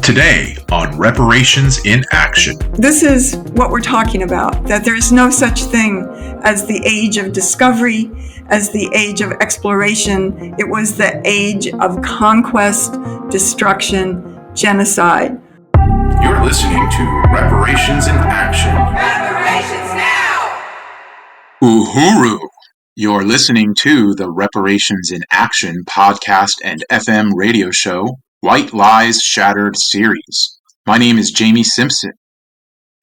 Today on Reparations in Action. This is what we're talking about, that there is no such thing as the age of discovery, as the age of exploration. It was the age of conquest, destruction, genocide. You're listening to Reparations in Action. Reparations now! Uhuru! You're listening to the Reparations in Action podcast and FM radio show, White Lies Shattered series. My name is Jamie Simpson.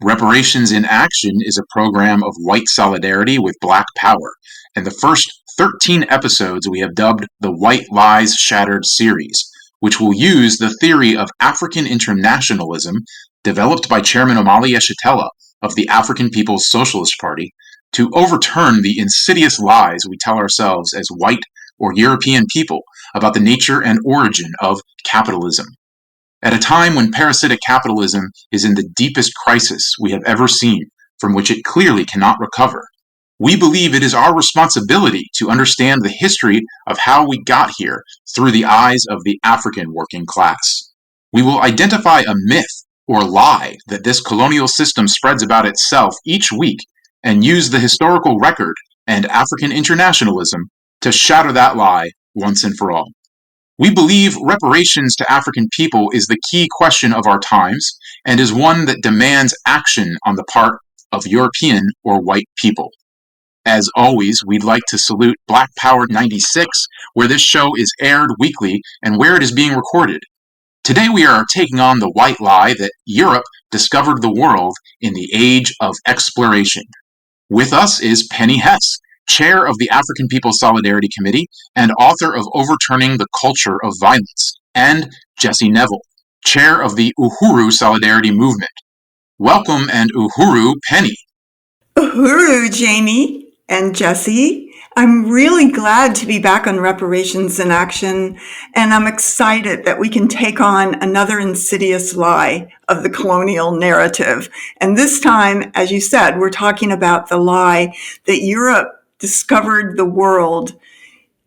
Reparations in Action is a program of white solidarity with Black power, and the first 13 episodes we have dubbed the White Lies Shattered series, which will use the theory of African Internationalism developed by Chairman Omali Yeshitela of the African People's Socialist Party to overturn the insidious lies we tell ourselves as white or European people about the nature and origin of capitalism. At a time when parasitic capitalism is in the deepest crisis we have ever seen, from which it clearly cannot recover, we believe it is our responsibility to understand the history of how we got here through the eyes of the African working class. We will identify a myth or lie that this colonial system spreads about itself each week and use the historical record and African internationalism to shatter that lie once and for all. We believe reparations to African people is the key question of our times and is one that demands action on the part of European or white people. As always, we'd like to salute Black Power 96, where this show is aired weekly and where it is being recorded. Today we are taking on the white lie that Europe discovered the world in the age of exploration. With us is Penny Hess, Chair of the African People's Solidarity Committee and author of Overturning the Culture of Violence, and Jesse Nevel, Chair of the Uhuru Solidarity Movement. Welcome and Uhuru, Penny. Uhuru, Jamie and Jesse. I'm really glad to be back on Reparations in Action, and I'm excited that we can take on another insidious lie of the colonial narrative. And this time, as you said, we're talking about the lie that Europe discovered the world,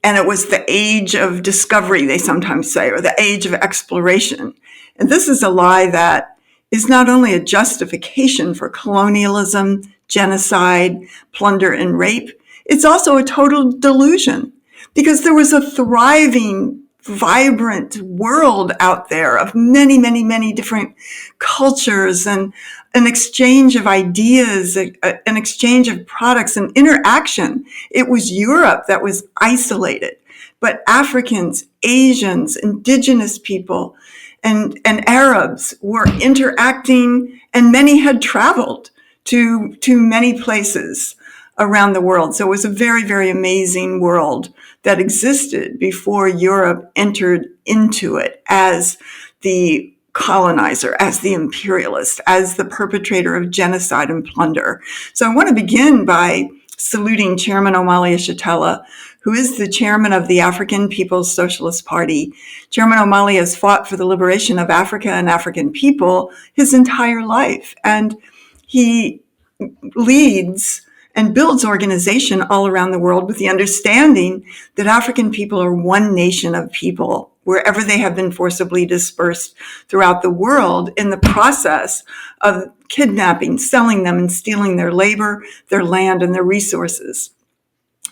and it was the age of discovery, they sometimes say, or the age of exploration. And this is a lie that is not only a justification for colonialism, genocide, plunder, and rape, it's also a total delusion, because there was a thriving, vibrant world out there of many, many, many different cultures and an exchange of ideas, an exchange of products and interaction. It was Europe that was isolated, but Africans, Asians, indigenous people, and Arabs were interacting, and many had traveled to many places around the world. So it was a very, very amazing world that existed before Europe entered into it as the colonizer, as the imperialist, as the perpetrator of genocide and plunder. So I want to begin by saluting Chairman Omali Yeshitela, who is the chairman of the African People's Socialist Party. Chairman Omali has fought for the liberation of Africa and African people his entire life, and he leads and builds organization all around the world with the understanding that African people are one nation of people, wherever they have been forcibly dispersed throughout the world in the process of kidnapping, selling them, and stealing their labor, their land, and their resources.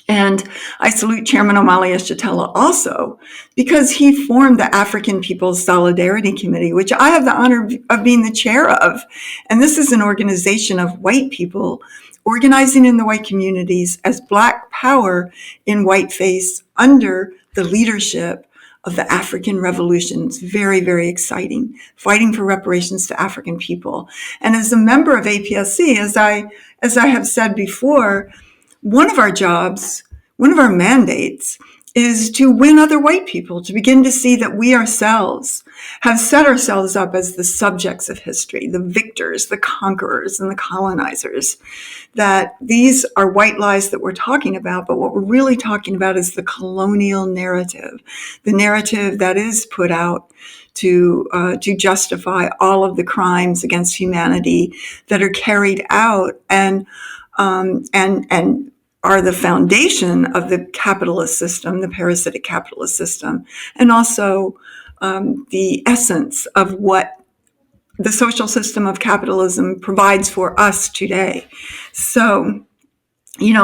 And I salute Chairman Omali Yeshitela also because he formed the African People's Solidarity Committee, which I have the honor of being the chair of. And this is an organization of white people organizing in the white communities as Black power in whiteface under the leadership of the African Revolution. It's very, very exciting, fighting for reparations to African people. And as a member of APSC, as I have said before, one of our jobs, one of our mandates is to win other white people to begin to see that we ourselves have set ourselves up as the subjects of history, the victors, the conquerors, and the colonizers, that these are white lies that we're talking about, but what we're really talking about is the colonial narrative, the narrative that is put out to justify all of the crimes against humanity that are carried out and are the foundation of the capitalist system, the parasitic capitalist system, and also the essence of what the social system of capitalism provides for us today. So,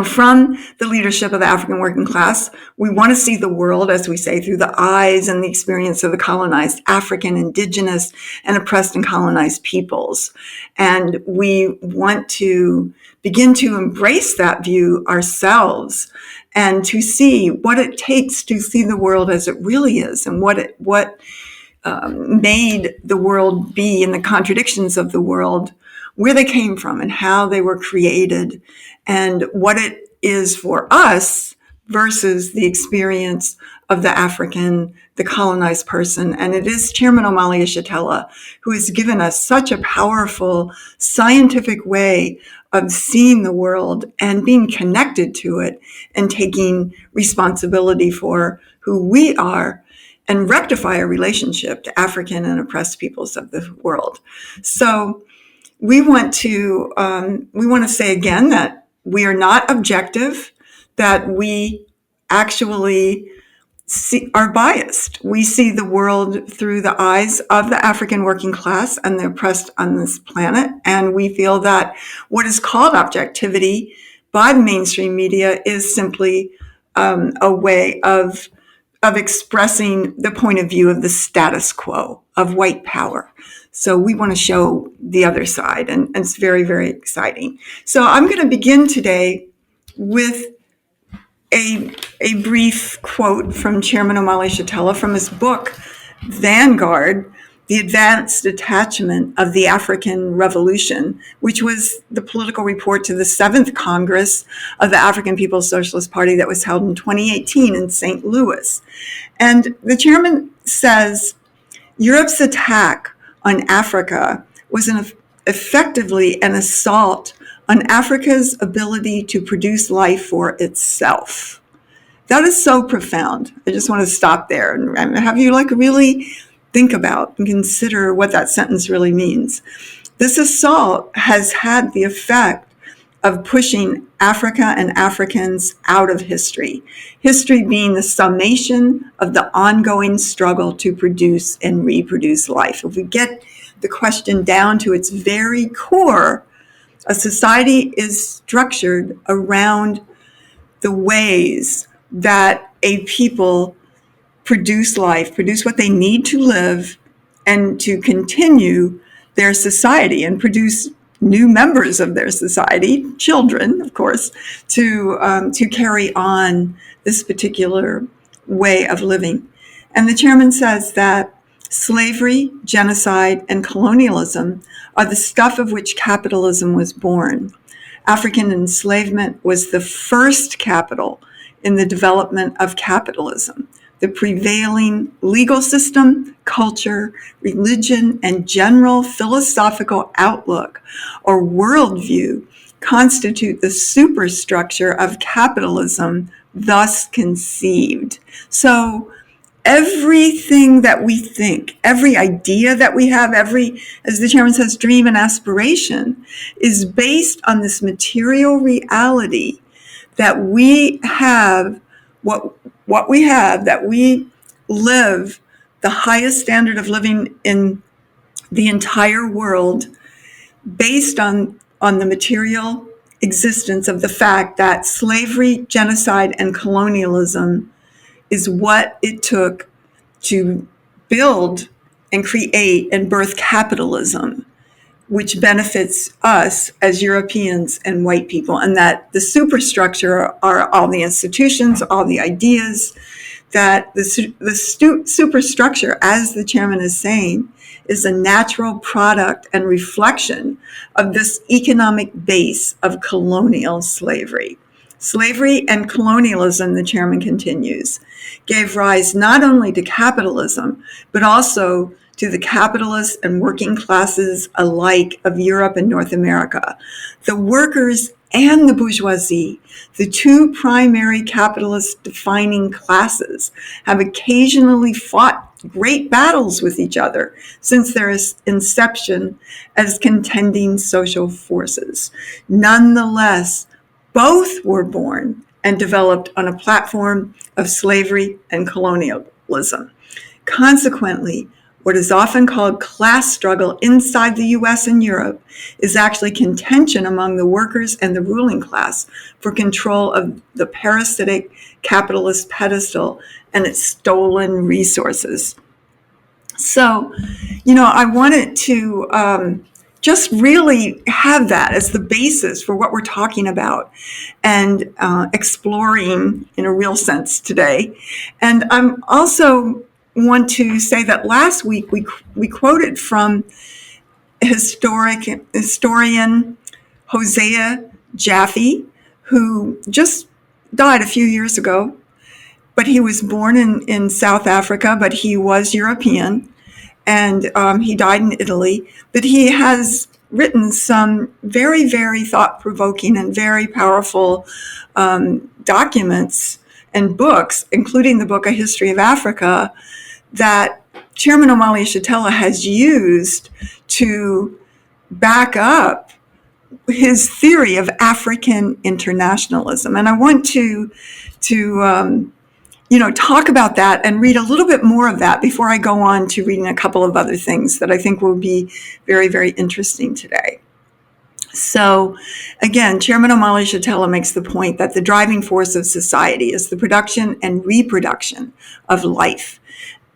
from the leadership of the African working class, we want to see the world, as we say, through the eyes and the experience of the colonized African, indigenous, and oppressed and colonized peoples. And we want to begin to embrace that view ourselves and to see what it takes to see the world as it really is, and what made the world be, and the contradictions of the world, where they came from and how they were created, and what it is for us versus the experience of the African, the colonized person. And it is Chairman Omali Yeshitela who has given us such a powerful scientific way of seeing the world and being connected to it and taking responsibility for who we are and rectify our relationship to African and oppressed peoples of the world. So we want to say again that we are not objective, that we actually are biased. We see the world through the eyes of the African working class and the oppressed on this planet, and we feel that what is called objectivity by the mainstream media is simply a way of expressing the point of view of the status quo of white power. So we want to show the other side, and it's very, very exciting. So I'm going to begin today with a brief quote from Chairman Omali Yeshitela from his book, Vanguard, The Advanced Detachment of the African Revolution, which was the political report to the 7th Congress of the African People's Socialist Party that was held in 2018 in St. Louis. And the chairman says, Europe's attack on Africa was effectively an assault on Africa's ability to produce life for itself. That is so profound. I just want to stop there and have you really think about and consider what that sentence really means. This assault has had the effect of pushing Africa and Africans out of history. History being the summation of the ongoing struggle to produce and reproduce life. If we get the question down to its very core, a society is structured around the ways that a people produce life, produce what they need to live and to continue their society and produce new members of their society, children, of course, to carry on this particular way of living. And the chairman says that slavery, genocide, and colonialism are the stuff of which capitalism was born. African enslavement was the first capital in the development of capitalism. The prevailing legal system, culture, religion, and general philosophical outlook or worldview constitute the superstructure of capitalism thus conceived. So everything that we think, every idea that we have, every, as the chairman says, dream and aspiration is based on this material reality that we have what we have, that we live the highest standard of living in the entire world based on the material existence of the fact that slavery, genocide, and colonialism is what it took to build and create and birth capitalism, which benefits us as Europeans and white people, and that the superstructure are all the institutions, all the ideas, that the superstructure, as the chairman is saying, is a natural product and reflection of this economic base of colonial slavery. Slavery and colonialism, the chairman continues, gave rise not only to capitalism, but also to the capitalists and working classes alike of Europe and North America. The workers and the bourgeoisie, the two primary capitalist defining classes, have occasionally fought great battles with each other since their inception as contending social forces. Nonetheless, both were born and developed on a platform of slavery and colonialism. Consequently, What is often called class struggle inside the US and Europe is actually contention among the workers and the ruling class for control of the parasitic capitalist pedestal and its stolen resources. So, I wanted to just really have that as the basis for what we're talking about and exploring in a real sense today. And I'm also want to say that last week we quoted from historian Hosea Jaffe, who just died a few years ago, but he was born in South Africa, but he was European, and he died in Italy. But he has written some very, very thought-provoking and very powerful documents and books, including the book A History of Africa, that Chairman Omali Yeshitela has used to back up his theory of African internationalism. And I want to talk about that and read a little bit more of that before I go on to reading a couple of other things that I think will be very, very interesting today. So, again, Chairman Omali Yeshitela makes the point that the driving force of society is the production and reproduction of life.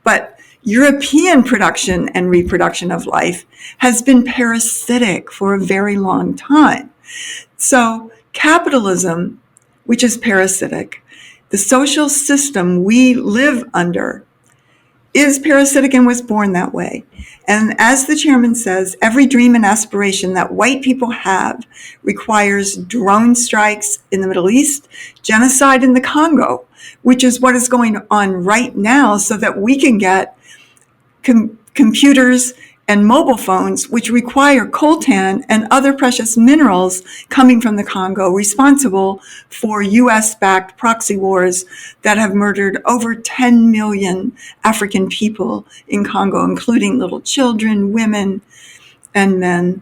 But European production and reproduction of life has been parasitic for a very long time. So capitalism, which is parasitic, the social system we live under, is parasitic and was born that way. And as the chairman says, every dream and aspiration that white people have requires drone strikes in the Middle East, genocide in the Congo, which is what is going on right now, so that we can get computers and mobile phones, which require coltan and other precious minerals coming from the Congo, responsible for US-backed proxy wars that have murdered over 10 million African people in Congo, including little children, women, and men,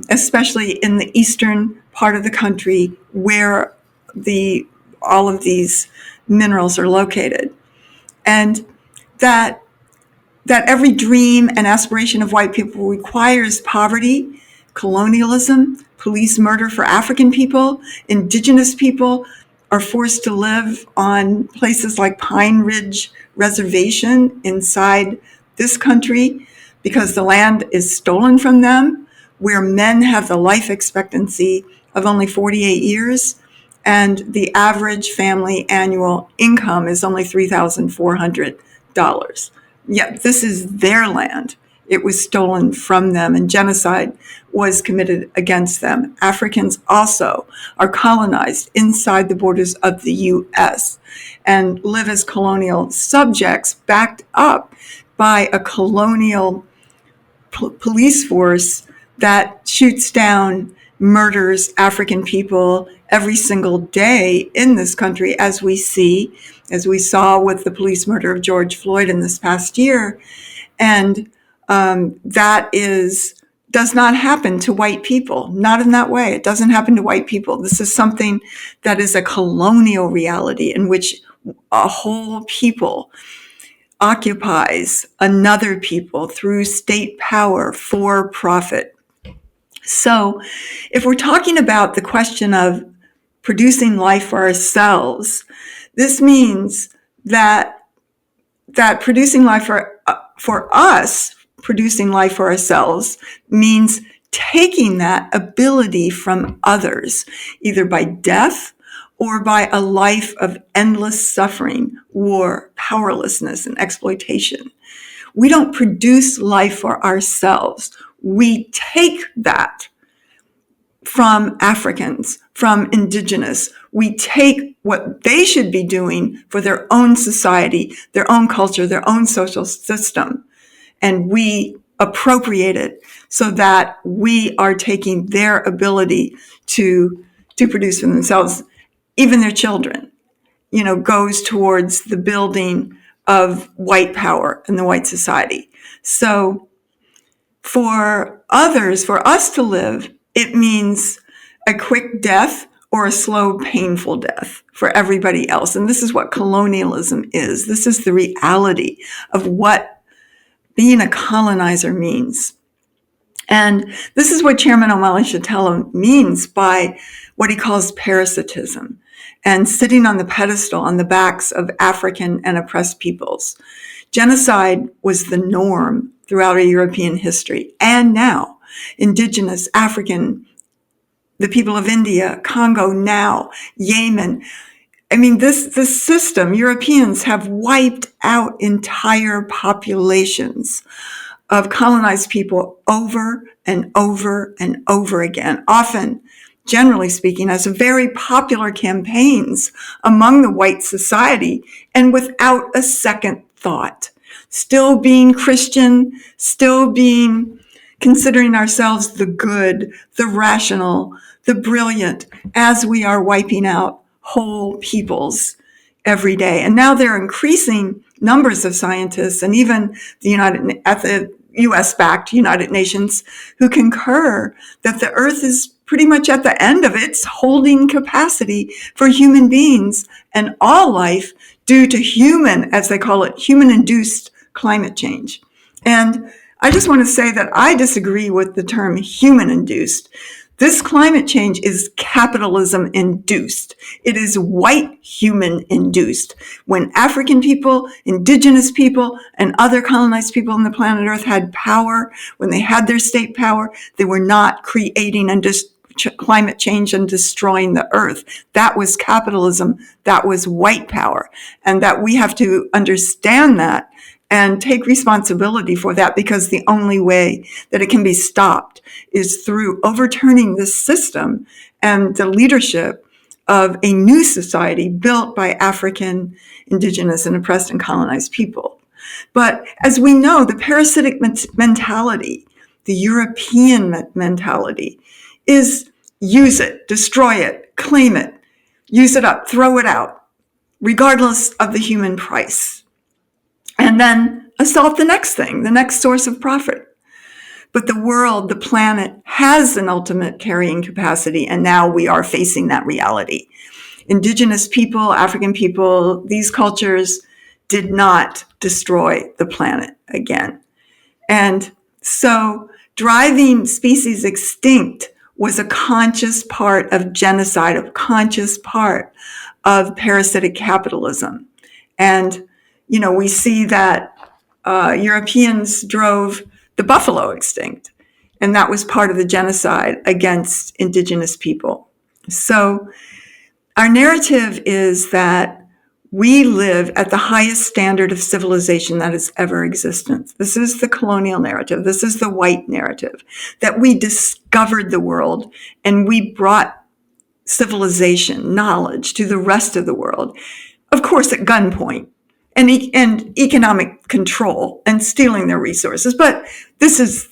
especially in the eastern part of the country where all of these minerals are located. And that every dream and aspiration of white people requires poverty, colonialism, police murder for African people. Indigenous people are forced to live on places like Pine Ridge Reservation inside this country because the land is stolen from them, where men have the life expectancy of only 48 years, and the average family annual income is only $3,400. Yet this is their land. It was stolen from them, and genocide was committed against them. Africans also are colonized inside the borders of the U.S. and live as colonial subjects backed up by a colonial police force that shoots down, murders African people every single day in this country, as we saw with the police murder of George Floyd in this past year. And that does not happen to white people, not in that way. It doesn't happen to white people. This is something that is a colonial reality in which a whole people occupies another people through state power for profit. So if we're talking about the question of producing life for ourselves, this means that producing life for us, producing life for ourselves, means taking that ability from others, either by death or by a life of endless suffering, war, powerlessness, and exploitation. We don't produce life for ourselves. We take that from Africans, from indigenous. We take what they should be doing for their own society, their own culture, their own social system, and we appropriate it so that we are taking their ability to produce for themselves. Even their children, goes towards the building of white power and the white society. So for others, for us to live, it means a quick death or a slow, painful death for everybody else. And this is what colonialism is. This is the reality of what being a colonizer means. And this is what Chairman Omali Yeshitela means by what he calls parasitism and sitting on the pedestal on the backs of African and oppressed peoples. Genocide was the norm throughout our European history. And now, indigenous, African, the people of India, Congo now, Yemen. I mean, this system, Europeans have wiped out entire populations of colonized people over and over and over again, often, generally speaking, as very popular campaigns among the white society and without a second thought. Still being Christian, still being considering ourselves the good, the rational, the brilliant, as we are wiping out whole peoples every day. And now there are increasing numbers of scientists and even the US-backed United Nations who concur that the Earth is pretty much at the end of its holding capacity for human beings and all life due to human, as they call it, human-induced climate change. And I just want to say that I disagree with the term human-induced. This climate change is capitalism-induced. It is white human-induced. When African people, indigenous people, and other colonized people on the planet Earth had power, when they had their state power, they were not creating and climate change and destroying the Earth. That was capitalism. That was white power. And that we have to understand that and take responsibility for that, because the only way that it can be stopped is through overturning this system and the leadership of a new society built by African, indigenous, and oppressed and colonized people. But as we know, the parasitic mentality, the European mentality, is use it, destroy it, claim it, use it up, throw it out, regardless of the human price. And then assault the next thing, the next source of profit. But the world, the planet, has an ultimate carrying capacity, and now we are facing that reality. Indigenous people, African people, these cultures did not destroy the planet again. And so driving species extinct was a conscious part of genocide, a conscious part of parasitic capitalism. And you know, we see that Europeans drove the buffalo extinct, and that was part of the genocide against indigenous people. So our narrative is that we live at the highest standard of civilization that has ever existed. This is the colonial narrative. This is the white narrative, that we discovered the world and we brought civilization, knowledge to the rest of the world, of course, at gunpoint. And economic control and stealing their resources, but this is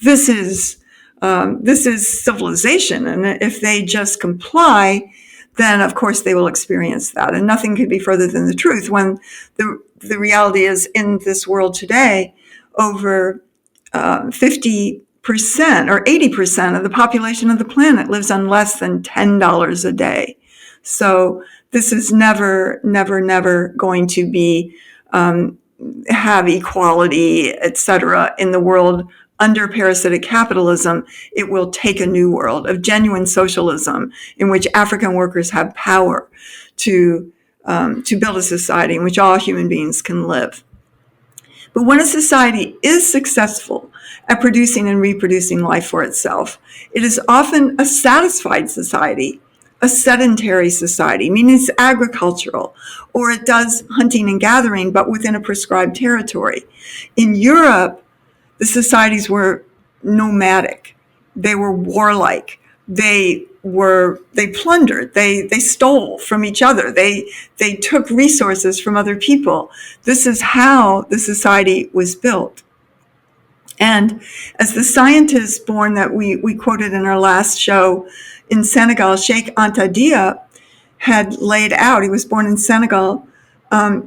civilization, and if they just comply, then of course they will experience that. And nothing could be further than the truth. When the reality is, in this world today, over 50% or 80% of the population of the planet lives on less than $10 a day. So this is never going to be have equality, etc., in the world under parasitic capitalism. It will take a new world of genuine socialism in which African workers have power to build a society in which all human beings can live. But when a society is successful at producing and reproducing life for itself, it is often a satisfied society, a sedentary society, meaning it's agricultural, or it does hunting and gathering, but within a prescribed territory. In Europe, the societies were nomadic. They were warlike. They plundered. They stole from each other. They took resources from other people. This is how the society was built. And as the scientist born that we quoted in our last show in Senegal, Sheikh Anta Diop, had laid out, he was born in Senegal,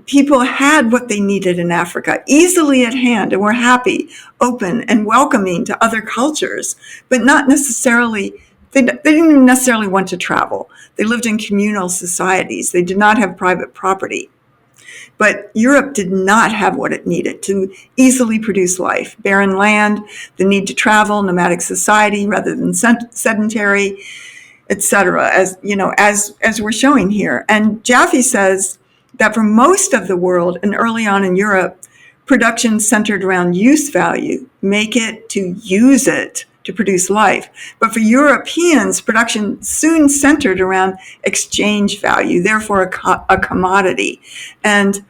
people had what they needed in Africa easily at hand and were happy, open, and welcoming to other cultures, but not necessarily, they didn't necessarily want to travel. They lived in communal societies. They did not have private property. But Europe did not have what it needed to easily produce life. Barren land, the need to travel, nomadic society rather than sedentary, etc. As you know, as we're showing here. And Jaffe says that for most of the world and early on in Europe, production centered around use value, make it to use it to produce life. But for Europeans, production soon centered around exchange value, therefore a commodity. And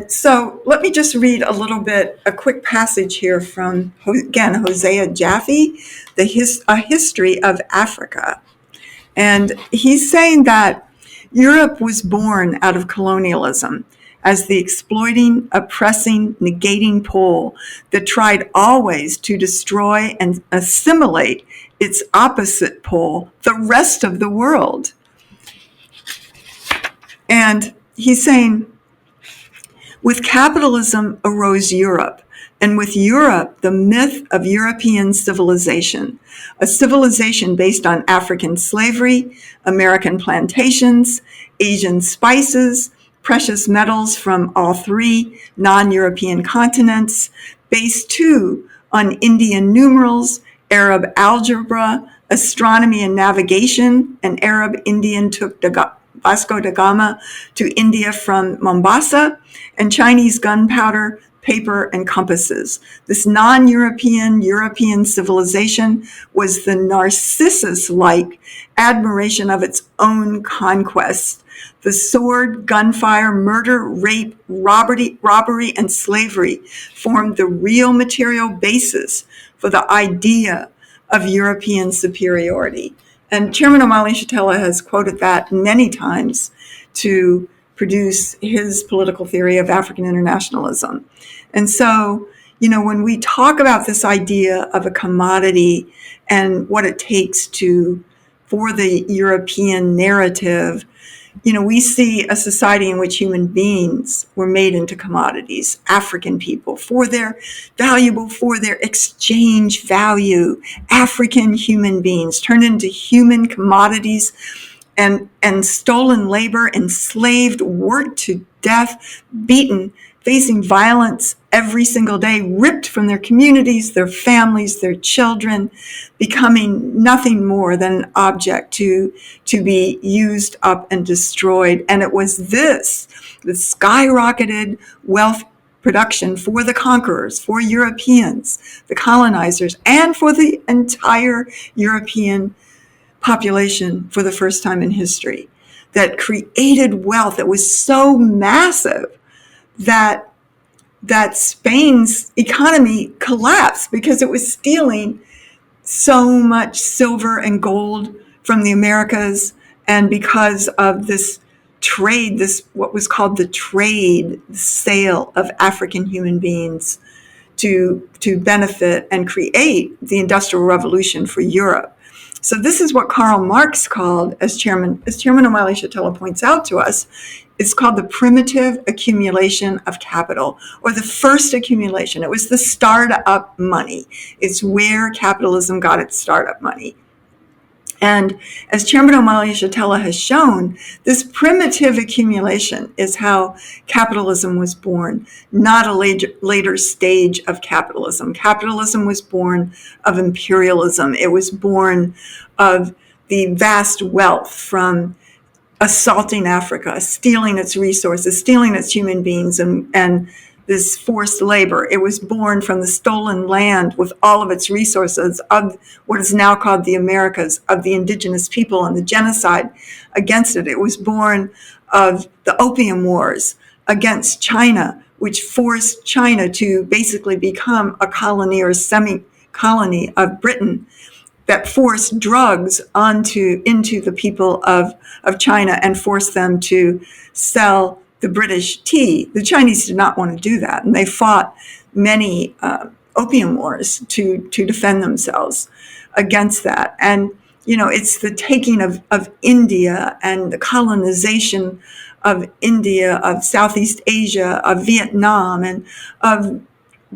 so let me just read a quick passage here from, again, Hosea Jaffe, A History of Africa. And he's saying that Europe was born out of colonialism as the exploiting, oppressing, negating pole that tried always to destroy and assimilate its opposite pole, the rest of the world. And he's saying, with capitalism arose Europe, and with Europe, the myth of European civilization, a civilization based on African slavery, American plantations, Asian spices, precious metals from all three non-European continents, based too on Indian numerals, Arab algebra, astronomy and navigation. An Arab-Indian took Vasco da Gama to India from Mombasa, and Chinese gunpowder, paper, and compasses. This non-European, European civilization was the Narcissus-like admiration of its own conquest. The sword, gunfire, murder, rape, robbery, and slavery formed the real material basis for the idea of European superiority. And Chairman Omali Yeshitela has quoted that many times to produce his political theory of African internationalism. And so, when we talk about this idea of a commodity and what it takes for the European narrative, we see a society in which human beings were made into commodities, African people, for their exchange value, African human beings turned into human commodities and stolen labor, enslaved, worked to death, beaten, facing violence every single day, ripped from their communities, their families, their children, becoming nothing more than an object to be used up and destroyed. And it was the skyrocketed wealth production for the conquerors, for Europeans, the colonizers, and for the entire European population for the first time in history, that created wealth that was so massive that Spain's economy collapsed because it was stealing so much silver and gold from the Americas, and because of this trade, what was called the sale of African human beings to benefit and create the Industrial Revolution for Europe. So this is what Karl Marx called, as Chairman Omali Yeshitela points out to us, it's called the primitive accumulation of capital, or the first accumulation. It was the startup money. It's where capitalism got its startup money. And as Chairman Omali Yeshitela has shown, this primitive accumulation is how capitalism was born, not a later stage of capitalism. Capitalism was born of imperialism. It was born of the vast wealth from assaulting Africa, stealing its resources, stealing its human beings, and this forced labor. It was born from the stolen land with all of its resources of what is now called the Americas, of the indigenous people, and the genocide against it. It was born of the Opium Wars against China, which forced China to basically become a colony or semi-colony of Britain, that forced drugs into the people of China and forced them to sell the British tea. The Chinese did not want to do that, and they fought many opium wars to defend themselves against that. And it's the taking of India and the colonization of India, of Southeast Asia, of Vietnam, and of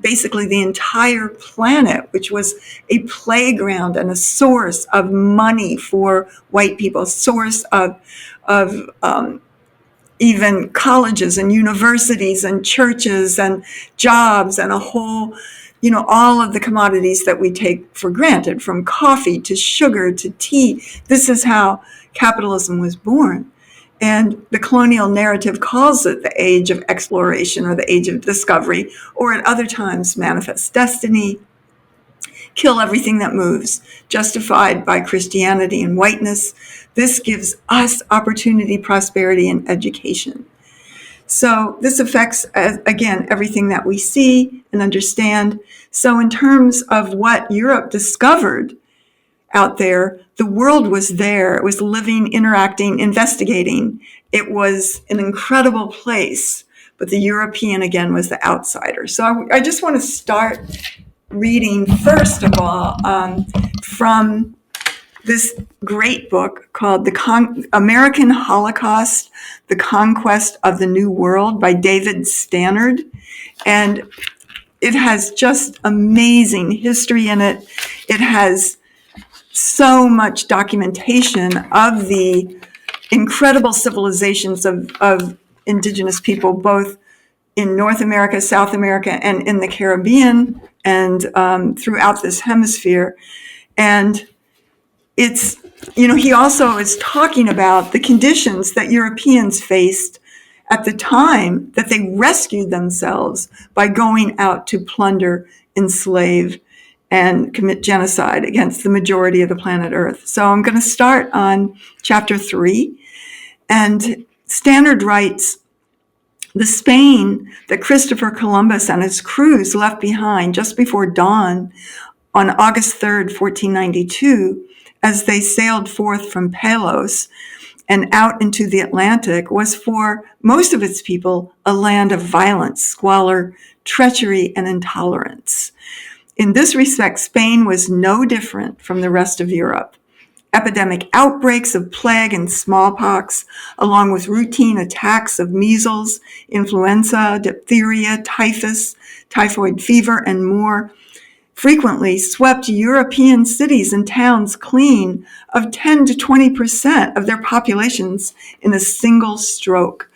basically the entire planet, which was a playground and a source of money for white people, a source of even colleges and universities and churches and jobs and a whole, all of the commodities that we take for granted, from coffee to sugar to tea. This is how capitalism was born. And the colonial narrative calls it the age of exploration or the age of discovery, or at other times manifest destiny, kill everything that moves, justified by Christianity and whiteness. This gives us opportunity, prosperity, and education. So this affects, again, everything that we see and understand. So in terms of what Europe discovered out there, the world was there. It was living, interacting, investigating. It was an incredible place. But the European, again, was the outsider. So I just want to start reading, first of all, from this great book called The American Holocaust, The Conquest of the New World by David Stannard. And it has just amazing history in it. It has so much documentation of the incredible civilizations of indigenous people, both in North America, South America, and in the Caribbean, and throughout this hemisphere. And it's, he also is talking about the conditions that Europeans faced at the time that they rescued themselves by going out to plunder, enslave, and commit genocide against the majority of the planet Earth. So I'm going to start on chapter 3. And Stannard writes, the Spain that Christopher Columbus and his crews left behind just before dawn on August 3rd, 1492, as they sailed forth from Palos and out into the Atlantic, was for most of its people a land of violence, squalor, treachery, and intolerance. In this respect, Spain was no different from the rest of Europe. Epidemic outbreaks of plague and smallpox, along with routine attacks of measles, influenza, diphtheria, typhus, typhoid fever, and more, frequently swept European cities and towns clean of 10 to 20% of their populations in a single stroke.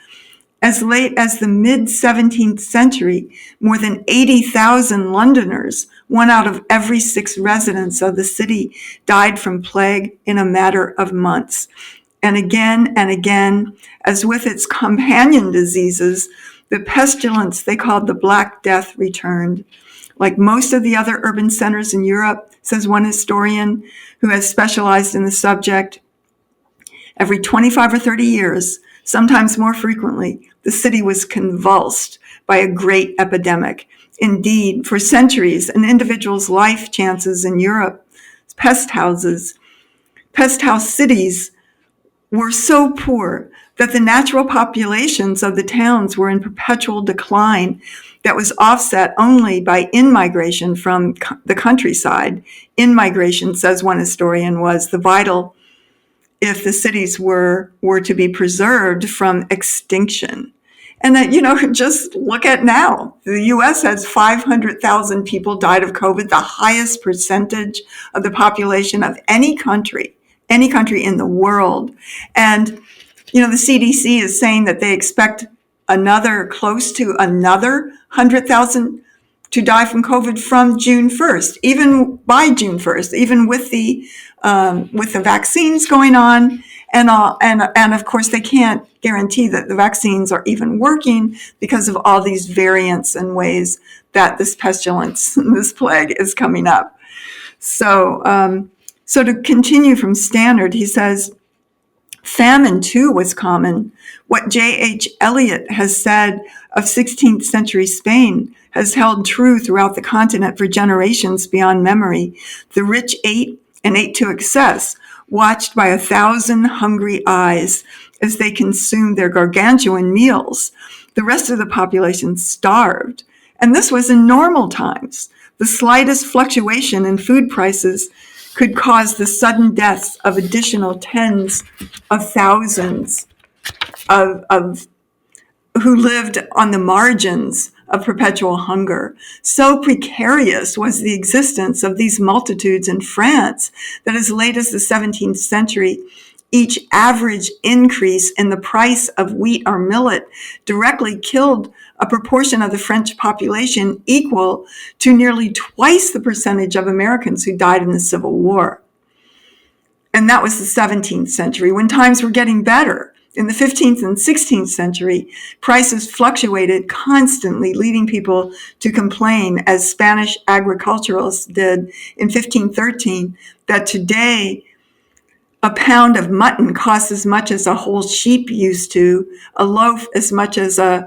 As late as the mid-17th century, more than 80,000 Londoners, 1 out of every 6 residents of the city, died from plague in a matter of months. And again, as with its companion diseases, the pestilence they called the Black Death returned. Like most of the other urban centers in Europe, says one historian who has specialized in the subject, every 25 or 30 years, sometimes more frequently, the city was convulsed by a great epidemic. Indeed, for centuries, an individual's life chances in Europe, pest house cities, were so poor that the natural populations of the towns were in perpetual decline that was offset only by in-migration from the countryside. In-migration, says one historian, was the vital if the cities were to be preserved from extinction. And that, just look at now. The U.S. has 500,000 people died of COVID, the highest percentage of the population of any country in the world. And, the CDC is saying that they expect close to another 100,000 to die from COVID from June 1st, even by June 1st, even with the vaccines going on and of course they can't guarantee that the vaccines are even working because of all these variants and ways that this pestilence, this plague is coming up. So to continue from Stannard, he says, famine too was common. What J.H. Eliot has said of 16th century Spain has held true throughout the continent for generations beyond memory. The rich ate and ate to excess, watched by 1,000 hungry eyes as they consumed their gargantuan meals. The rest of the population starved. And this was in normal times. The slightest fluctuation in food prices could cause the sudden deaths of additional tens of thousands of who lived on the margins of perpetual hunger. So precarious was the existence of these multitudes in France that as late as the 17th century, Each average increase in the price of wheat or millet directly killed a proportion of the French population equal to nearly twice the percentage of Americans who died in the Civil War. And that was the 17th century, when times were getting better. In the 15th and 16th century, prices fluctuated constantly, leading people to complain, as Spanish agriculturalists did in 1513, that today a pound of mutton costs as much as a whole sheep used to, a loaf as much as a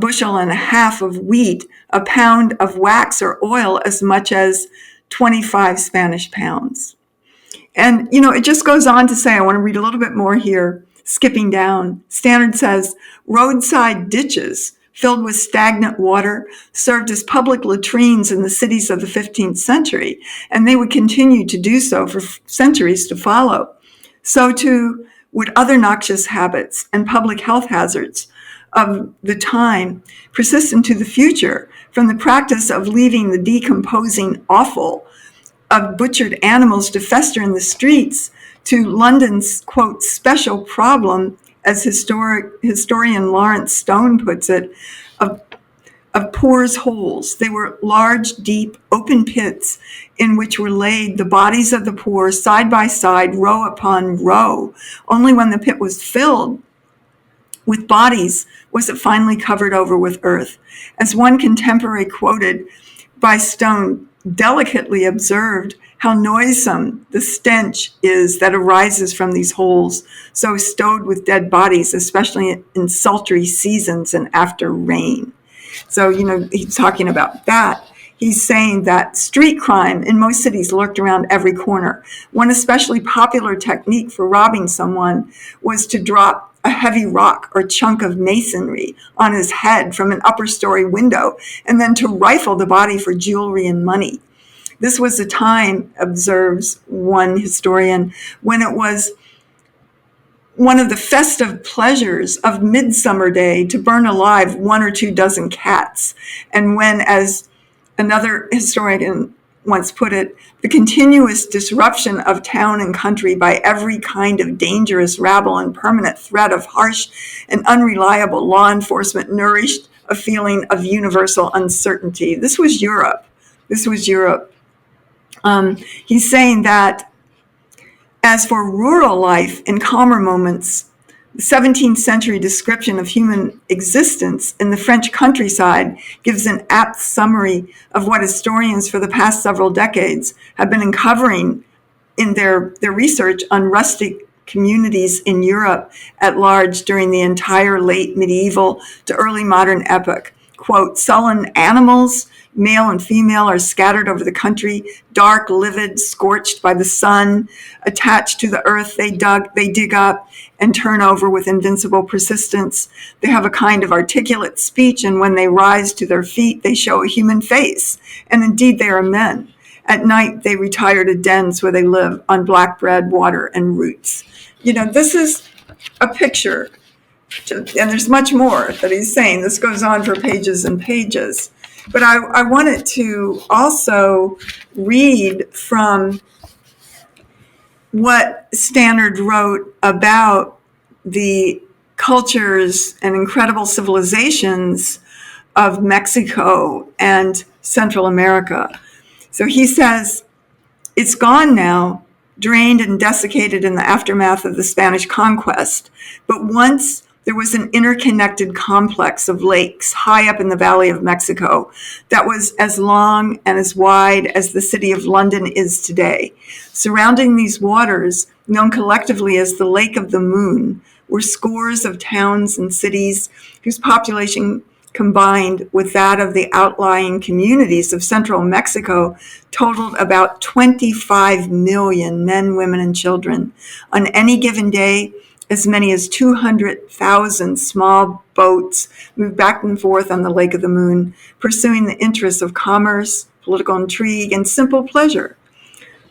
bushel and a half of wheat, a pound of wax or oil as much as 25 Spanish pounds. And, it just goes on to say, I want to read a little bit more here, skipping down. Standard says, roadside ditches filled with stagnant water served as public latrines in the cities of the 15th century, and they would continue to do so for centuries to follow. So too would other noxious habits and public health hazards of the time persist into the future, from the practice of leaving the decomposing offal of butchered animals to fester in the streets to London's, quote, special problem, as historian Lawrence Stone puts it, of poor's holes. They were large, deep, open pits in which were laid the bodies of the poor side by side, row upon row. Only when the pit was filled with bodies was it finally covered over with earth. As one contemporary quoted by Stone delicately observed, how noisome the stench is that arises from these holes, so stowed with dead bodies, especially in sultry seasons and after rain. So, he's talking about that. He's saying that street crime in most cities lurked around every corner. One especially popular technique for robbing someone was to drop a heavy rock or chunk of masonry on his head from an upper story window, and then to rifle the body for jewelry and money. This was a time, observes one historian, when it was one of the festive pleasures of Midsummer Day to burn alive 1 or 2 dozen cats. And when, as another historian once put it, the continuous disruption of town and country by every kind of dangerous rabble and permanent threat of harsh and unreliable law enforcement nourished a feeling of universal uncertainty. This was Europe. He's saying that as for rural life in calmer moments, the 17th century description of human existence in the French countryside gives an apt summary of what historians for the past several decades have been uncovering in their research on rustic communities in Europe at large during the entire late medieval to early modern epoch. Quote, sullen animals, male and female, are scattered over the country, dark, livid, scorched by the sun, attached to the earth they dig up and turn over with invincible persistence. They have a kind of articulate speech, and when they rise to their feet, they show a human face. And indeed, they are men. At night, they retire to dens where they live on black bread, water, and roots. This is a picture, and there's much more that he's saying. This goes on for pages and pages. But I wanted to also read from what Stannard wrote about the cultures and incredible civilizations of Mexico and Central America. So he says, it's gone now, drained and desiccated in the aftermath of the Spanish conquest. But once there was an interconnected complex of lakes high up in the Valley of Mexico that was as long and as wide as the city of London is today. Surrounding these waters, known collectively as the Lake of the Moon, were scores of towns and cities whose population combined with that of the outlying communities of central Mexico totaled about 25 million men, women, and children. On any given day, as many as 200,000 small boats moved back and forth on the Lake of the Moon, pursuing the interests of commerce, political intrigue, and simple pleasure.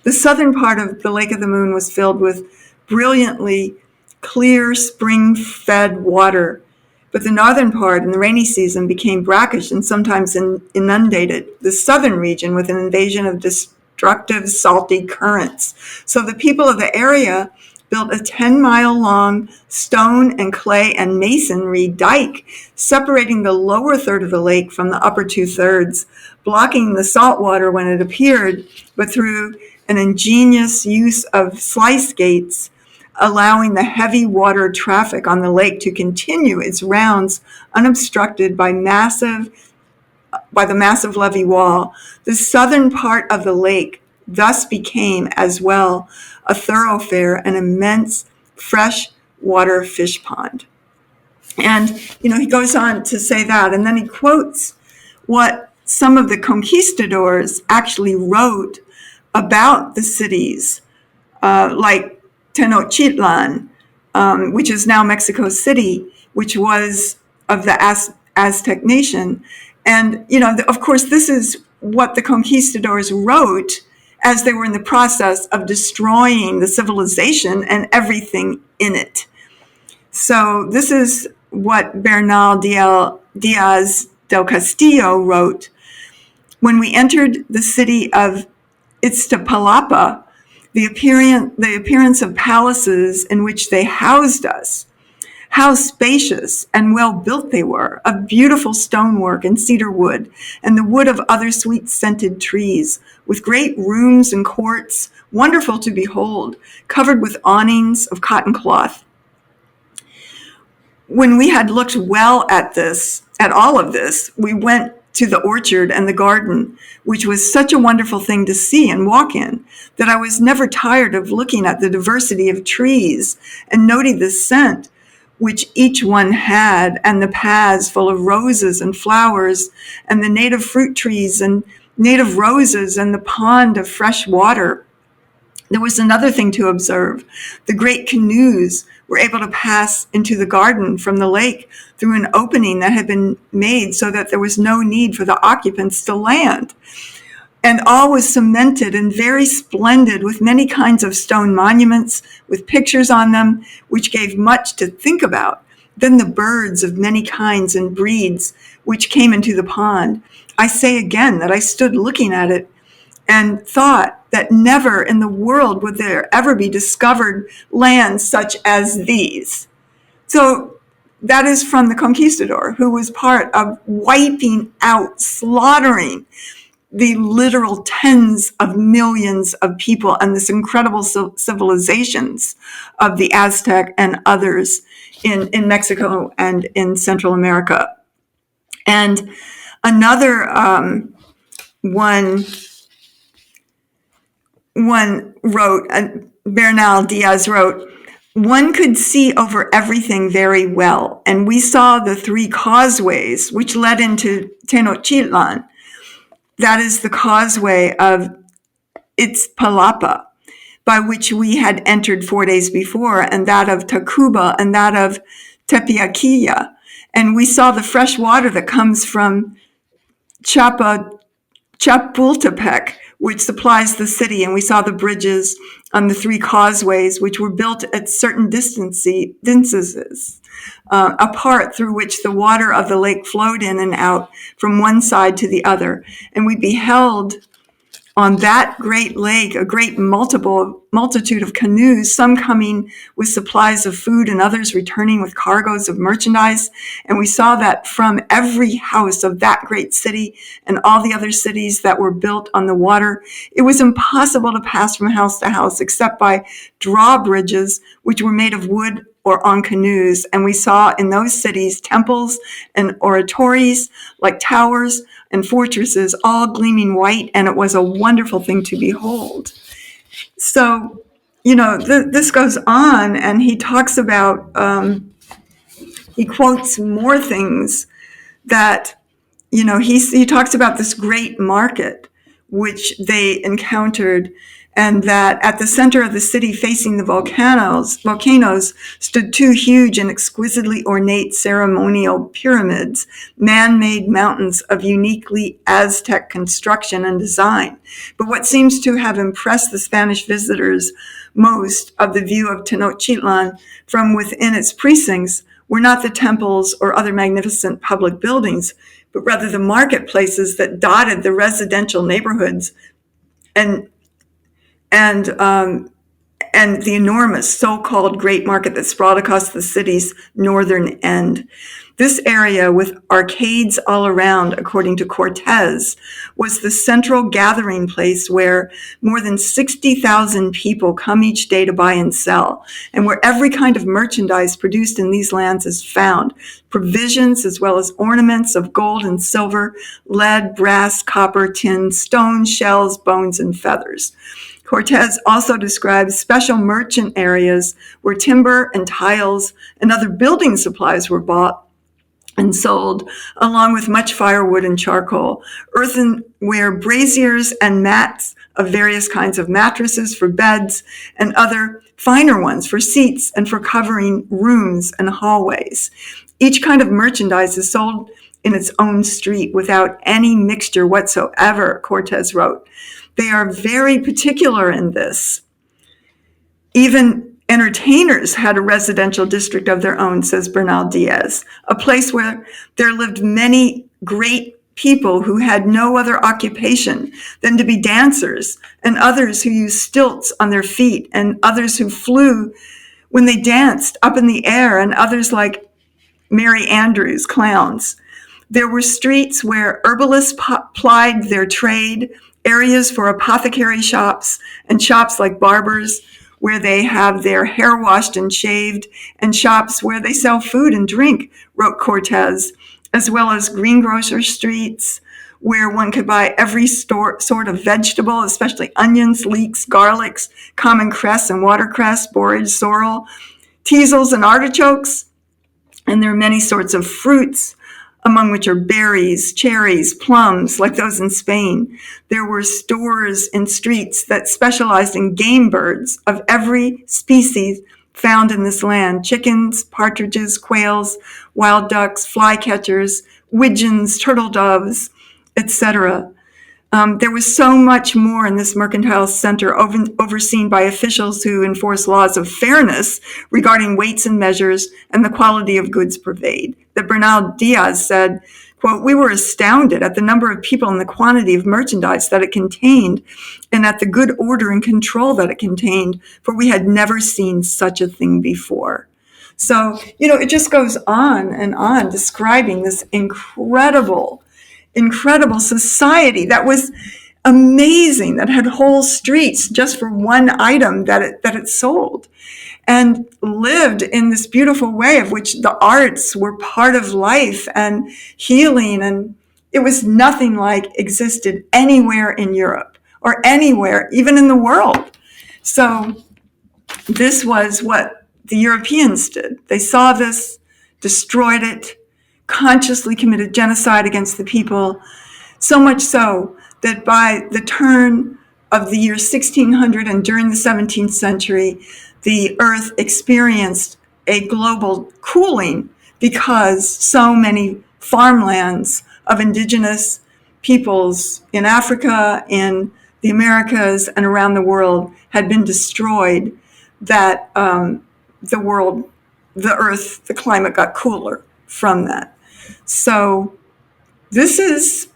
The southern part of the Lake of the Moon was filled with brilliantly clear spring-fed water, but the northern part in the rainy season became brackish and sometimes inundated the southern region with an invasion of destructive salty currents. So the people of the area built a 10-mile-long stone and clay and masonry dike separating the lower third of the lake from the upper two-thirds, blocking the salt water when it appeared, but through an ingenious use of sluice gates, allowing the heavy water traffic on the lake to continue its rounds unobstructed by the massive levee wall. The southern part of the lake thus became as well a thoroughfare, an immense freshwater fish pond. And, he goes on to say that, and then he quotes what some of the conquistadors actually wrote about the cities, like Tenochtitlan, which is now Mexico City, which was of the Aztec nation. And, of course, this is what the conquistadors wrote as they were in the process of destroying the civilization and everything in it. So this is what Bernal Diaz del Castillo wrote. When we entered the city of Iztapalapa, the appearance of palaces in which they housed us, how spacious and well built they were, of beautiful stonework and cedar wood, and the wood of other sweet-scented trees, with great rooms and courts, wonderful to behold, covered with awnings of cotton cloth. When we had looked well at all of this, we went to the orchard and the garden, which was such a wonderful thing to see and walk in, that I was never tired of looking at the diversity of trees and noting the scent which each one had, and the paths full of roses and flowers, and the native fruit trees and native roses, and the pond of fresh water. There was another thing to observe. The great canoes were able to pass into the garden from the lake through an opening that had been made so that there was no need for the occupants to land. And all was cemented and very splendid, with many kinds of stone monuments with pictures on them, which gave much to think about. Then the birds of many kinds and breeds which came into the pond. I say again that I stood looking at it and thought that never in the world would there ever be discovered lands such as these. So that is from the conquistador, who was part of wiping out, slaughtering the literal tens of millions of people and this incredible civilizations of the Aztec and others in Mexico and in Central America. And another one wrote, Bernal Diaz wrote, one could see over everything very well, and we saw the three causeways which led into Tenochtitlan. That is the causeway of Iztapalapa, by which we had entered 4 days before, and that of Tacuba, and that of Tepeaquilla. And we saw the fresh water that comes from Chapultepec, which supplies the city, and we saw the bridges on the three causeways, which were built at certain distances apart, through which the water of the lake flowed in and out from one side to the other. And we beheld on that great lake a great multitude of canoes, some coming with supplies of food and others returning with cargoes of merchandise. And we saw that from every house of that great city and all the other cities that were built on the water, it was impossible to pass from house to house except by drawbridges, which were made of wood or on canoes. And we saw in those cities temples and oratories like towers and fortresses, all gleaming white, and it was a wonderful thing to behold. So, this goes on, and he talks about, he quotes more things that, he talks about this great market which they encountered, and that at the center of the city facing the volcanoes stood two huge and exquisitely ornate ceremonial pyramids, man-made mountains of uniquely Aztec construction and design. But what seems to have impressed the Spanish visitors most of the view of Tenochtitlan from within its precincts were not the temples or other magnificent public buildings, but rather the marketplaces that dotted the residential neighborhoods and and the enormous so-called Great Market that sprawled across the city's northern end. This area, with arcades all around, according to Cortez, was the central gathering place where more than 60,000 people come each day to buy and sell, and where every kind of merchandise produced in these lands is found, provisions as well as ornaments of gold and silver, lead, brass, copper, tin, stone, shells, bones, and feathers. Cortez also describes special merchant areas where timber and tiles and other building supplies were bought and sold, along with much firewood and charcoal, earthenware braziers and mats of various kinds of mattresses for beds, and other finer ones for seats and for covering rooms and hallways. Each kind of merchandise is sold in its own street without any mixture whatsoever, Cortez wrote. They are very particular in this. Even entertainers had a residential district of their own, says Bernal Diaz, a place where there lived many great people who had no other occupation than to be dancers, and others who used stilts on their feet, and others who flew when they danced up in the air, and others like Mary Andrews, clowns. There were streets where herbalists plied their trade, areas for apothecary shops, and shops like barbers, where they have their hair washed and shaved, and shops where they sell food and drink, wrote Cortez, as well as greengrocer streets, where one could buy every sort of vegetable, especially onions, leeks, garlics, common cress and watercress, borage, sorrel, teasels, and artichokes. And there are many sorts of fruits, among which are berries, cherries, plums, like those in Spain. There were stores in streets that specialized in game birds of every species found in this land: chickens, partridges, quails, wild ducks, flycatchers, widgeons, turtle doves, etc. There was so much more in this mercantile center, overseen by officials who enforce laws of fairness regarding weights and measures and the quality of goods purveyed, that Bernal Diaz said, quote, "We were astounded at the number of people and the quantity of merchandise that it contained, and at the good order and control that it contained, for we had never seen such a thing before." So, it just goes on and on describing this incredible society that was amazing, that had whole streets just for one item that it sold, and lived in this beautiful way of which the arts were part of life and healing, and it was nothing like existed anywhere in Europe or anywhere, even in the world. So this was what the Europeans did. They saw this, destroyed it, consciously committed genocide against the people, so much so that by the turn of the year 1600 and during the 17th century, the earth experienced a global cooling because so many farmlands of indigenous peoples in Africa, in the Americas, and around the world had been destroyed, that the earth, the climate got cooler from that. So this is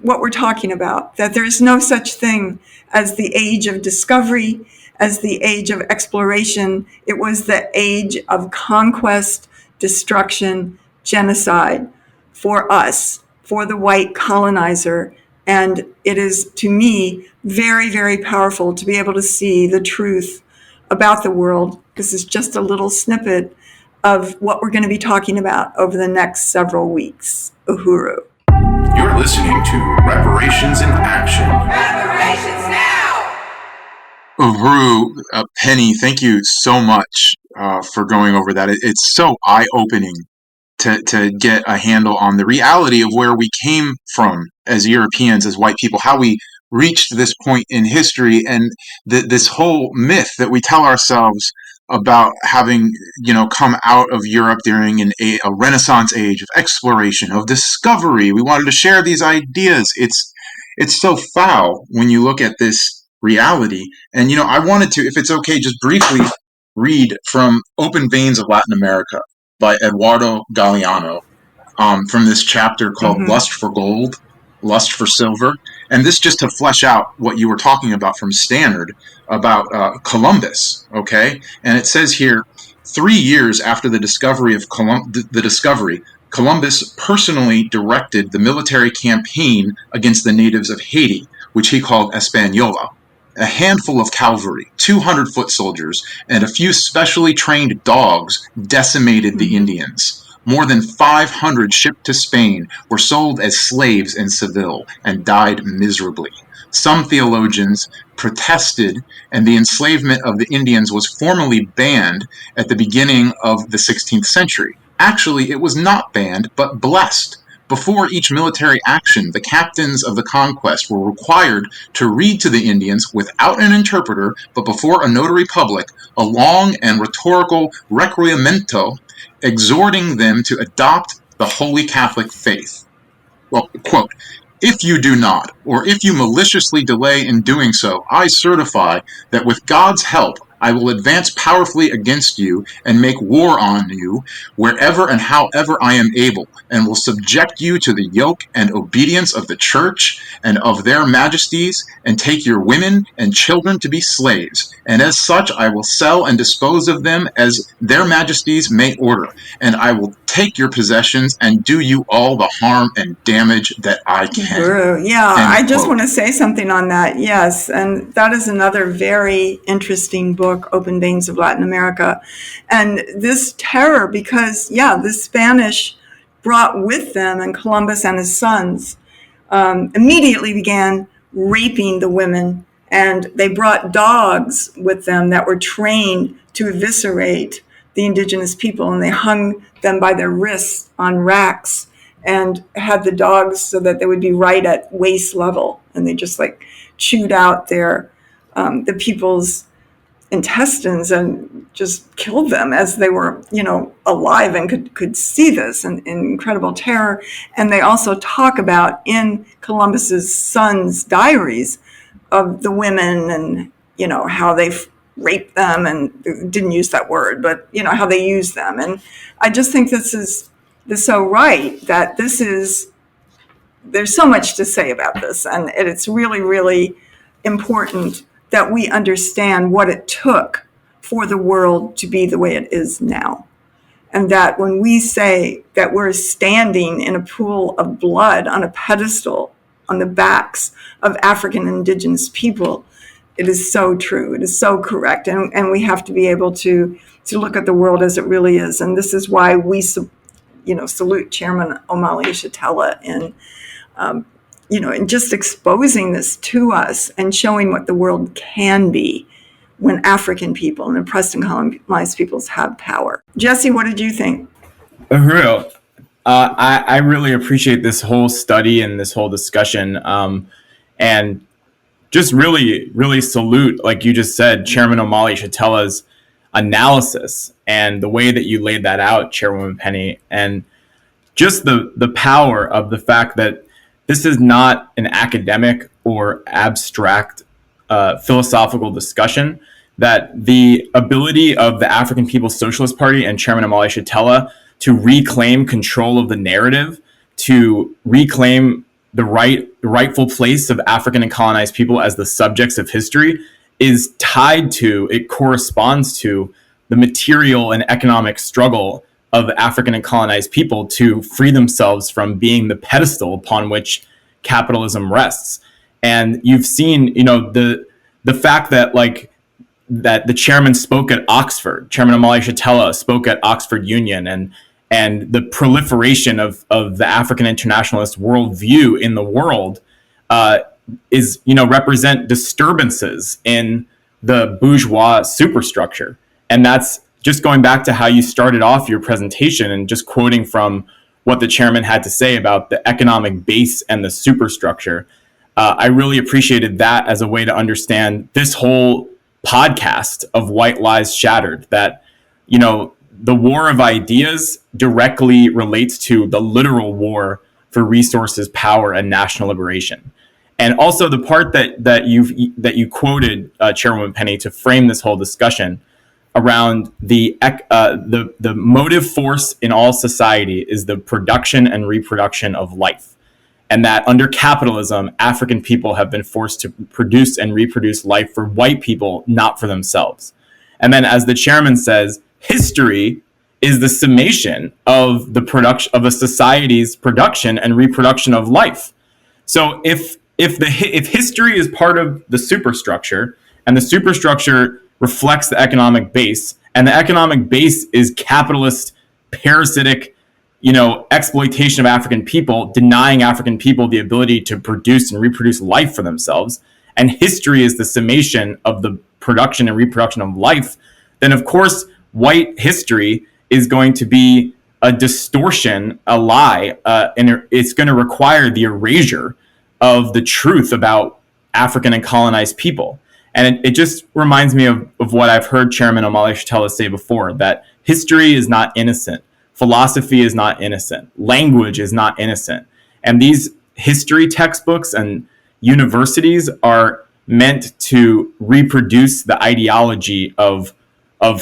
what we're talking about, that there is no such thing as the age of discovery, as the age of exploration. It was the age of conquest, destruction, genocide for us, for the white colonizer. And it is, to me, very, very powerful to be able to see the truth about the world. This is just a little snippet of what we're going to be talking about over the next several weeks. Uhuru. You're listening to Reparations in Action. Reparations now! Uhuru, Penny, thank you so much for going over that. It's so eye-opening to get a handle on the reality of where we came from as Europeans, as white people, how we reached this point in history, and this whole myth that we tell ourselves about having, come out of Europe during a Renaissance age of exploration, of discovery. We wanted to share these ideas. It's so foul when you look at this reality. And, I wanted to, if it's okay, just briefly read from Open Veins of Latin America by Eduardo Galeano, from this chapter called Lust for Gold, Lust for Silver. And this just to flesh out what you were talking about from Standard about Columbus, okay? And it says here, 3 years after the discovery of Columbus personally directed the military campaign against the natives of Haiti, which he called Española. A handful of cavalry, 200 foot soldiers, and a few specially trained dogs decimated the Indians. More than 500 shipped to Spain were sold as slaves in Seville and died miserably. Some theologians protested, and the enslavement of the Indians was formally banned at the beginning of the 16th century. Actually, it was not banned, but blessed. Before each military action, the captains of the conquest were required to read to the Indians without an interpreter, but before a notary public, a long and rhetorical requierimento exhorting them to adopt the Holy Catholic faith. Well, quote, "If you do not, or if you maliciously delay in doing so, I certify that with God's help I will advance powerfully against you and make war on you wherever and however I am able, and will subject you to the yoke and obedience of the church and of their majesties, and take your women and children to be slaves. And as such I will sell and dispose of them as their majesties may order, and I will take your possessions and do you all the harm and damage that I can." Yeah, End I just quote. want to say something on that. Yes, and that is another very interesting book, Open Veins of Latin America. And this terror, because, the Spanish brought with them, and Columbus and his sons immediately began raping the women, and they brought dogs with them that were trained to eviscerate the indigenous people, and they hung them by their wrists on racks and had the dogs so that they would be right at waist level, and they just like chewed out their the people's intestines and just killed them as they were, alive and could see this in incredible terror. And they also talk about in Columbus's sons' diaries of the women and, how they raped them, and didn't use that word, but, how they used them. And I just think this is so right, that there's so much to say about this. And it's really, really important that we understand what it took for the world to be the way it is now. And that when we say that we're standing in a pool of blood on a pedestal on the backs of African indigenous people, it is so true. It is so correct. And we have to be able to look at the world as it really is. And this is why we salute Chairman Omali Yeshitela in just exposing this to us and showing what the world can be when African people and oppressed and colonized peoples have power. Jesse, what did you think? Uhuru, I really appreciate this whole study and this whole discussion, and just really, really salute, like you just said, Chairman Omali Yeshitela's analysis and the way that you laid that out, Chairwoman Penny, and just the power of the fact that this is not an academic or abstract philosophical discussion, that the ability of the African People's Socialist Party and Chairman Omali Yeshitela to reclaim control of the narrative, to reclaim the rightful place of African and colonized people as the subjects of history, is tied to, it corresponds to the material and economic struggle of African and colonized people to free themselves from being the pedestal upon which capitalism rests. And you've seen, the fact that that the chairman spoke at Oxford, Chairman Omali Yeshitela spoke at Oxford Union, and the proliferation of the African internationalist worldview in the world is, represent disturbances in the bourgeois superstructure. And that's just going back to how you started off your presentation and just quoting from what the chairman had to say about the economic base and the superstructure. I really appreciated that as a way to understand this whole podcast of White Lies Shattered, that, the war of ideas directly relates to the literal war for resources, power, and national liberation. And also the part that you quoted, Chairwoman Penny, to frame this whole discussion around the motive force in all society is the production and reproduction of life. and that under capitalism, African people have been forced to produce and reproduce life for white people, not for themselves. And then, as the chairman says, history is the summation of the production of a society's production and reproduction of life. So if history is part of the superstructure, and the superstructure reflects the economic base, and the economic base is capitalist, parasitic, exploitation of African people, denying African people the ability to produce and reproduce life for themselves, and history is the summation of the production and reproduction of life, then of course white history is going to be a distortion, a lie, and it's going to require the erasure of the truth about African and colonized people. And it just reminds me of what I've heard Chairman Omali Yeshitela say before, that history is not innocent. Philosophy is not innocent. Language is not innocent. And these history textbooks and universities are meant to reproduce the ideology of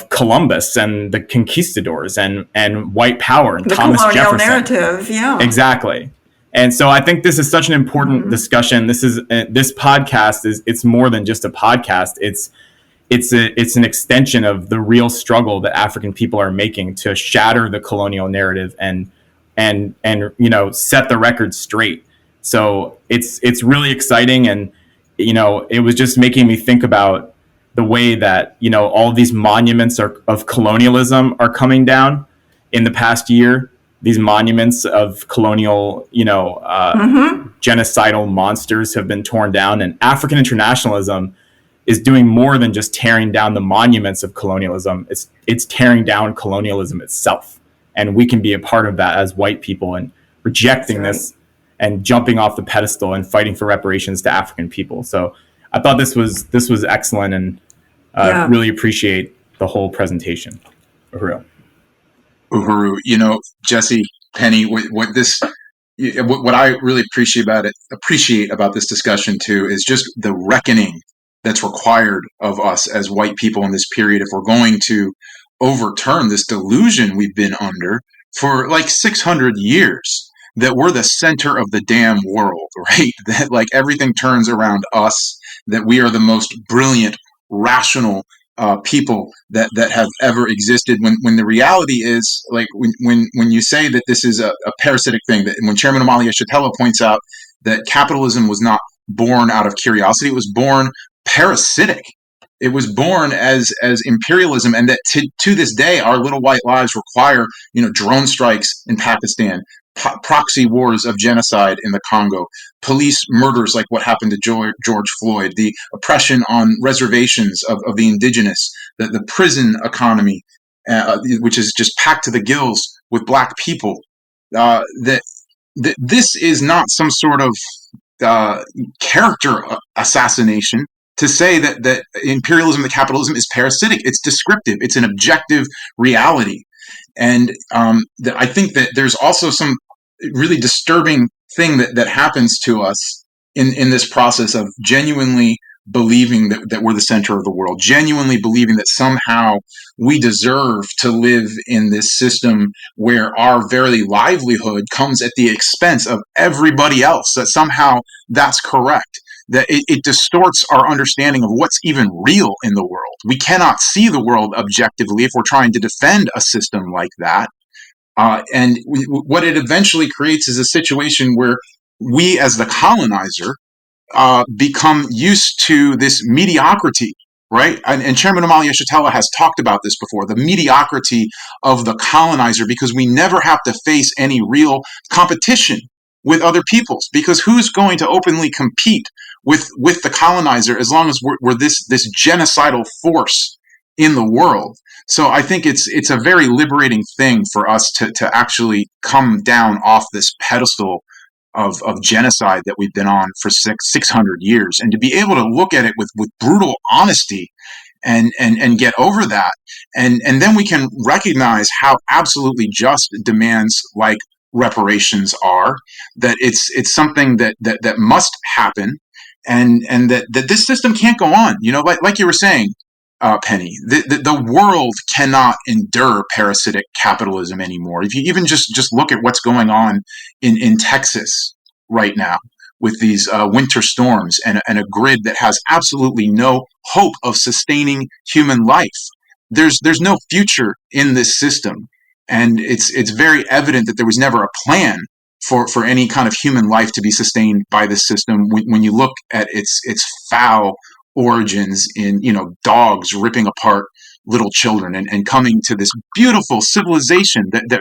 Columbus and the conquistadors and white power and the Thomas colonial Jefferson. narrative, yeah. Exactly. And so I think this is such an important discussion. This podcast it's more than just a podcast. It's an extension of the real struggle that African people are making to shatter the colonial narrative and set the record straight. So it's really exciting, and it was just making me think about the way that all of these monuments of colonialism are coming down in the past year. These monuments of colonial, genocidal monsters have been torn down, and African internationalism is doing more than just tearing down the monuments of colonialism. It's tearing down colonialism itself, and we can be a part of that as white people and rejecting this and jumping off the pedestal and fighting for reparations to African people. So I thought this was excellent, and really appreciate the whole presentation. Uhuru, Jesse, Penny, what I really appreciate about this discussion too is just the reckoning that's required of us as white people in this period if we're going to overturn this delusion we've been under for like 600 years, that we're the center of the damn world, right? That like everything turns around us, that we are the most brilliant, rational people that have ever existed, when the reality is, like when you say that this is a parasitic thing, that when Chairman Omali Yeshitela points out that capitalism was not born out of curiosity, it was born parasitic. It was born as imperialism, and that to this day our little white lives require drone strikes in Pakistan, proxy wars of genocide in the Congo, police murders like what happened to George Floyd, the oppression on reservations of the indigenous, the prison economy, which is just packed to the gills with black people. That this is not some sort of character assassination to say that imperialism, that capitalism is parasitic. It's descriptive. It's an objective reality. And I think that there's also some really disturbing thing that happens to us in this process of genuinely believing that we're the center of the world, genuinely believing that somehow we deserve to live in this system where our very livelihood comes at the expense of everybody else, that somehow that's correct, that it distorts our understanding of what's even real in the world. We cannot see the world objectively if we're trying to defend a system like that. And what it eventually creates is a situation where we, as the colonizer, become used to this mediocrity, right? And Chairman Omali Yeshitela has talked about this before, the mediocrity of the colonizer, because we never have to face any real competition with other peoples, because who's going to openly compete with the colonizer as long as we're this genocidal force in the world? So I think it's a very liberating thing for us to actually come down off this pedestal of genocide that we've been on for 600 years, and to be able to look at it with brutal honesty and get over that. And then we can recognize how absolutely just demands like reparations are, that it's something that must happen, and that this system can't go on. Like you were saying, Penny, the world cannot endure parasitic capitalism anymore. If you even just look at what's going on in Texas, right now with these winter storms and a grid that has absolutely no hope of sustaining human life. There's no future in this system, and it's very evident that there was never a plan for any kind of human life to be sustained by this system. When you look at its foul origins in dogs ripping apart little children and coming to this beautiful civilization that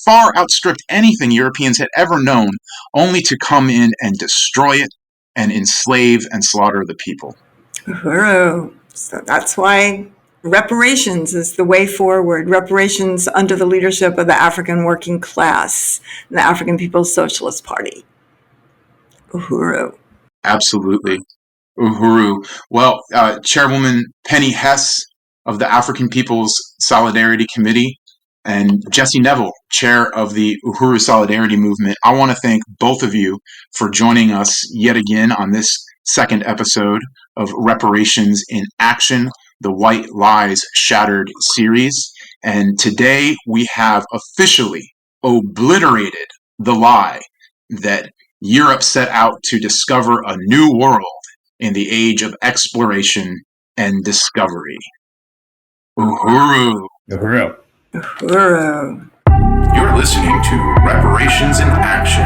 far outstripped anything Europeans had ever known, only to come in and destroy it and enslave and slaughter the people. Uhuru. So that's why reparations is the way forward. Reparations under the leadership of the African working class, the African People's Socialist Party. Uhuru. Absolutely. Uhuru. Well, Chairwoman Penny Hess of the African People's Solidarity Committee and Jesse Nevel, chair of the Uhuru Solidarity Movement, I want to thank both of you for joining us yet again on this second episode of Reparations in Action, the White Lies Shattered series. And today we have officially obliterated the lie that Europe set out to discover a new world in the age of exploration and discovery. Uhuru. Uhuru. Uhuru. You're listening to Reparations in Action.